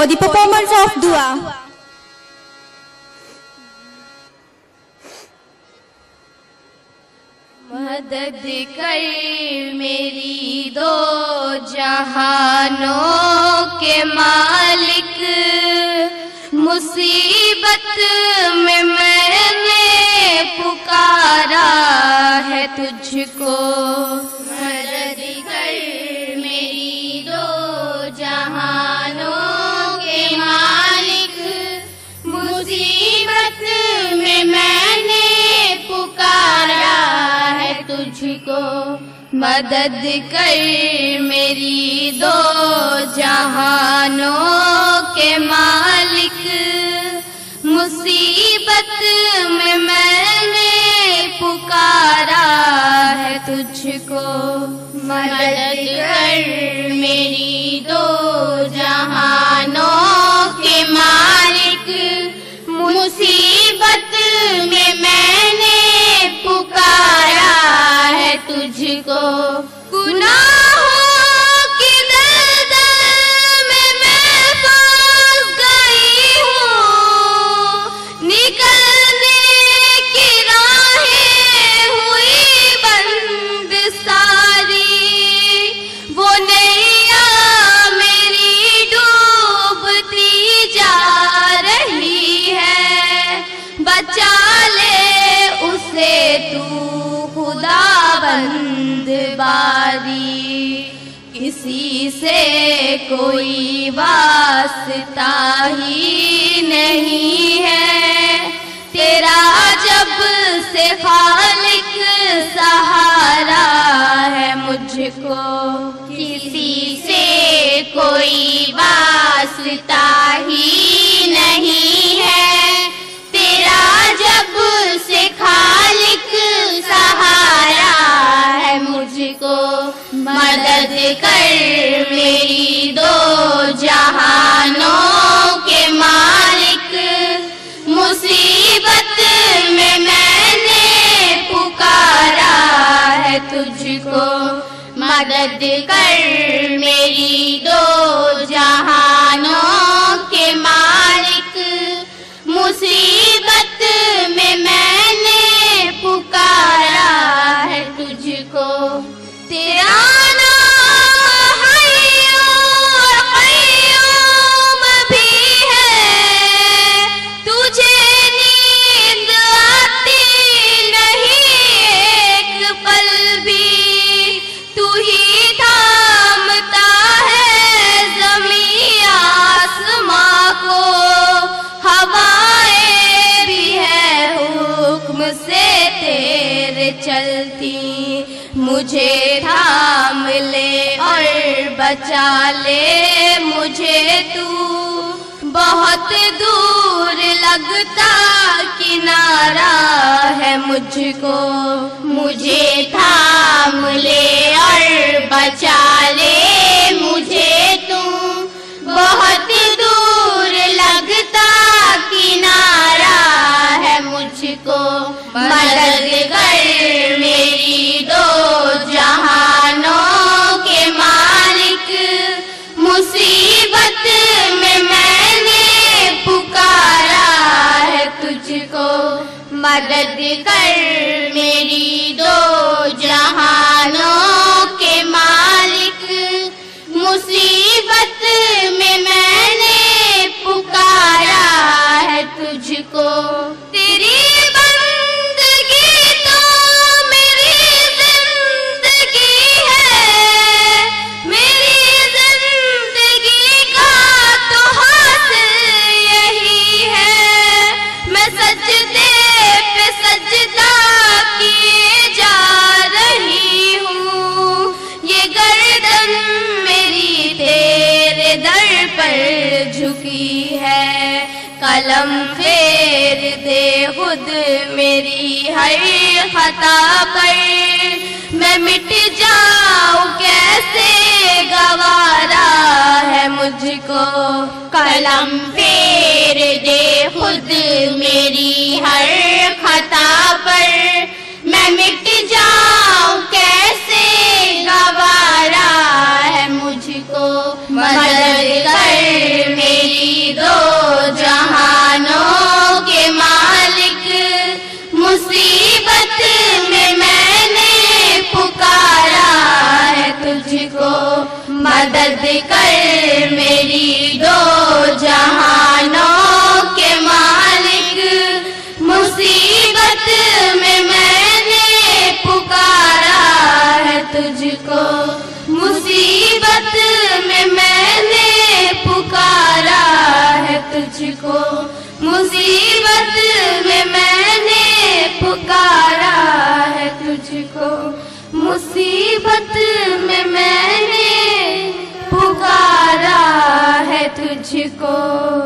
for the performance of Dua. मदद कर मेरी दो जहानों के मालिक, मुसीबत में मैंने पुकारा है तुझको। मदद कर मेरी दो जहानों के मालिक, मुसीबत में मैंने पुकारा तुझको। मदद कर मेरी दो जहानों के मालिक, मुसीबत में मैंने पुकारा है तुझको। मदद कर मेरी दो जहानों के मालिक, मुसीबत में मैंने पुकारा है तुझको। गुनाहों की दलदल में मैं फंस गई हूँ, निकलने की राहें हुई बंद सारी। वो नैया मेरी डूबती जा रही है, बचा ले उसे तू खुदाबंद बारी। किसी से कोई वास्ता ही नहीं है, तेरा जब से खालिक सहारा है मुझको। किसी से कोई वास्ता ही नहीं है, तेरा जब से खालिक सहारा है मुझको। मदद कर मेरी दो जहानों के मालिक, मुसीबत में मैंने पुकारा है तुझको। मदद कर मेरी दो जहानों के मालिक, मुसीबत में मैंने पुकारा है तुझको। तेरा नाम हय्यू और क़य्यूम भी है, तुझे नींद आती नहीं एक पल भी। तू ही थामता है ज़मीं आसमां को, हवाएं भी है हुक्म से तेरे चलती। मुझे थाम ले और बचा ले मुझे तू, बहुत दूर लगता किनारा है मुझको। मुझे थाम ले और बचा ले मुझे तू, बहुत दूर लगता किनारा है मुझको। मदद कर मेरी दो जहानों के मालिक, मुसीबत में मैंने पुकारा है तुझको। मदद कर मेरी दो जहानों के मालिक, मुसीबत में मैंने पुकारा है तुझको। तेरी बंदगी तो मेरी जिंदगी है, मेरी जिंदगी का तो हासिल यही है। मैं सजदे पे सजदा किए जा रही हूँ, ये गर्दन मेरी तेरे दर पर झुकी है। कलम फेर दे खुद मेरी हर खता पर, मैं मिट जाऊं कैसे गवारा है मुझको। कलम फेर दे खुद मेरी हर खता पर, मैं मिट जाऊं कैसे गवारा है मुझको। मदद कर मेरी मदद कर मेरी दो जहानों के मालिक। मुसीबत में मैंने पुकारा है तुझको, मुसीबत में मैंने पुकारा है तुझको, मुसीबत में मैंने पुकारा है तुझको, मुसीबत में मैंने पुकारा है तुझको।